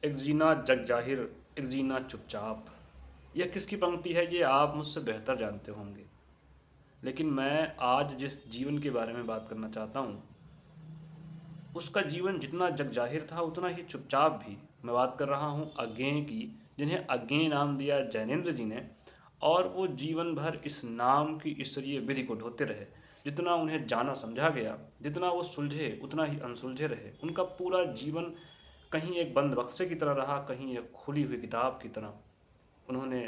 एक जीना जग जाहिर, एक जीना चुपचाप। यह किसकी पंक्ति है ये आप मुझसे बेहतर जानते होंगे, लेकिन मैं आज जिस जीवन के बारे में बात करना चाहता हूँ उसका जीवन जितना जग जाहिर था उतना ही चुपचाप भी। मैं बात कर रहा हूँ अज्ञेय की, जिन्हें अज्ञेय नाम दिया जैनेन्द्र जी ने, और वो जीवन भर इस नाम की ईश्वरीय विधि को ढोते रहे। जितना उन्हें जाना समझा गया, जितना वो सुलझे उतना ही अनसुलझे रहे। उनका पूरा जीवन कहीं एक बंद बक्से की तरह रहा, कहीं एक खुली हुई किताब की तरह। उन्होंने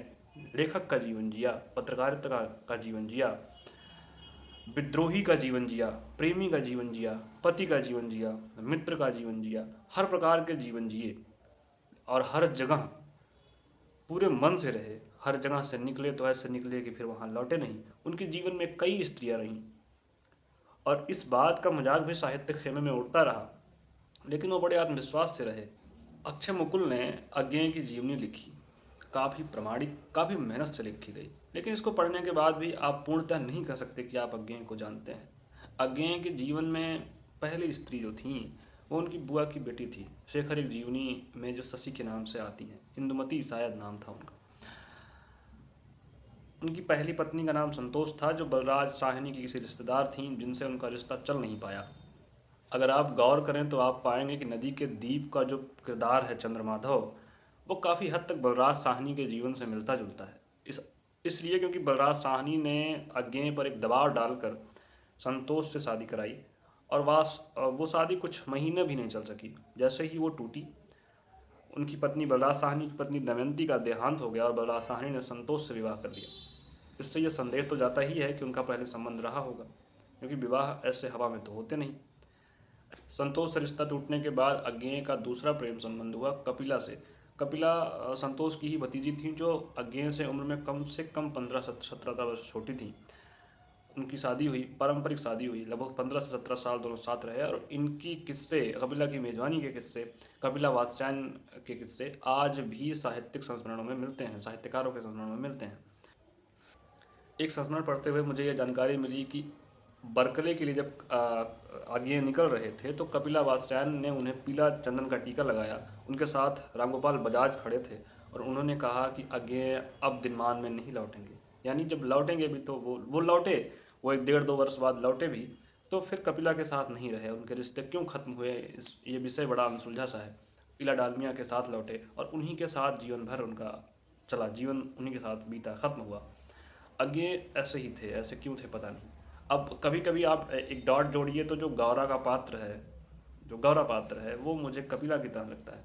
लेखक का जीवन जिया, पत्रकारिता का जीवन जिया, विद्रोही का जीवन जिया, प्रेमी का जीवन जिया, पति का जीवन जिया, मित्र का जीवन जिया, हर प्रकार के जीवन जिए। और हर जगह पूरे मन से रहे। हर जगह से निकले तो ऐसे निकले कि फिर वहाँ लौटे नहीं। उनके जीवन में कई स्त्रियां रहीं और इस बात का मजाक भी साहित्य खेमे में उड़ता रहा, लेकिन वो बड़े आत्मविश्वास से रहे। अक्षय मुकुल ने अज्ञेय की जीवनी लिखी, काफ़ी प्रमाणिक, काफ़ी मेहनत से लिखी गई, लेकिन इसको पढ़ने के बाद भी आप पूर्णतः नहीं कह सकते कि आप अज्ञेय को जानते हैं। अज्ञेय के जीवन में पहली स्त्री जो थी वो उनकी बुआ की बेटी थी, शेखर एक जीवनी में जो शशि के नाम से आती हैं, इंदुमती शायद नाम था उनका। उनकी पहली पत्नी का नाम संतोष था, जो बलराज साहनी की किसी रिश्तेदार थीं, जिनसे उनका रिश्ता चल नहीं पाया। अगर आप गौर करें तो आप पाएंगे कि नदी के दीप का जो किरदार है चंद्रमाधव, वो काफ़ी हद तक बलराज साहनी के जीवन से मिलता जुलता है। इसलिए क्योंकि बलराज साहनी ने अज्ञेय पर एक दबाव डालकर संतोष से शादी कराई, और वो शादी कुछ महीने भी नहीं चल सकी। जैसे ही वो टूटी, उनकी पत्नी बलराज साहनी की पत्नी दमयंती का देहांत हो गया और बलराज साहनी ने संतोष से विवाह कर लिया। इससे यह संदेह तो जाता ही है कि उनका पहले संबंध रहा होगा, क्योंकि विवाह ऐसे हवा में तो होते नहीं। संतोष से रिश्ता टूटने के बाद अज्ञेय का दूसरा प्रेम संबंध हुआ कपिला से। कपिला संतोष की ही भतीजी थी, जो अज्ञेय से उम्र में कम से कम 15-17 वर्ष छोटी थी। उनकी शादी हुई, पारंपरिक शादी हुई, लगभग 15 से 17 साल दोनों साथ रहे, और इनकी किस्से, कपिला की मेजबानी के किस्से, कपिला वात्स्यायन के किस्से आज भी साहित्यिक संस्मरणों में मिलते हैं, साहित्यकारों के संस्मरणों में मिलते हैं। एक संस्मरण पढ़ते हुए मुझे यह जानकारी मिली कि बर्कले के लिए जब आगे निकल रहे थे तो कपिला वात्स्यायन ने उन्हें पीला चंदन का टीका लगाया। उनके साथ रामगोपाल बजाज खड़े थे और उन्होंने कहा कि अज्ञेय अब दिनमान में नहीं लौटेंगे, यानी जब लौटेंगे भी तो वो लौटे, वो 1-1.5-2 वर्ष बाद लौटे भी, तो फिर कपिला के साथ नहीं रहे। उनके रिश्ते क्यों खत्म हुए, ये विषय बड़ा अनसुलझा सा है। पीला डालमिया के साथ लौटे और उन्हीं के साथ जीवन भर उनका चला, जीवन उन्हीं के साथ बीता, खत्म हुआ। आगे ऐसे ही थे, ऐसे क्यों थे पता नहीं। अब कभी कभी आप एक डॉट जोड़िए तो जो गौरा का पात्र है, जो गौरा पात्र है, वो मुझे कपिला की तरह लगता है।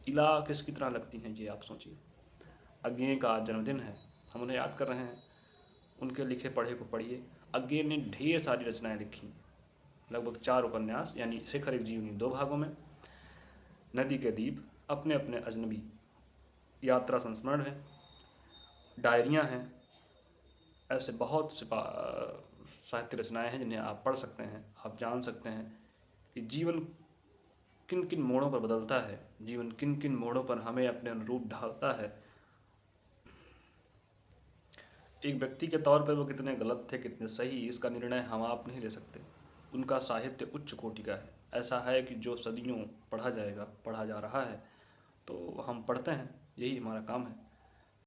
इला किसकी तरह लगती हैं ये आप सोचिए। अज्ञेय का आज जन्मदिन है, हम उन्हें याद कर रहे हैं। उनके लिखे पढ़े को पढ़िए। अज्ञेय ने ढेर सारी रचनाएं लिखी, लगभग 4 उपन्यास, यानी शेखर एक जीवनी 2 भागों में, नदी के दीप, अपने अपने अजनबी, यात्रा संस्मरण है, डायरियाँ हैं। ऐसे बहुत से साहित्य रचनाएं हैं जिन्हें आप पढ़ सकते हैं। आप जान सकते हैं कि जीवन किन किन मोड़ों पर बदलता है, जीवन किन किन मोड़ों पर हमें अपने अनुरूप ढालता है। एक व्यक्ति के तौर पर वो कितने गलत थे, कितने सही, इसका निर्णय हम आप नहीं ले सकते। उनका साहित्य उच्च कोटि का है, ऐसा है कि जो सदियों पढ़ा जाएगा, पढ़ा जा रहा है, तो हम पढ़ते हैं, यही हमारा काम है।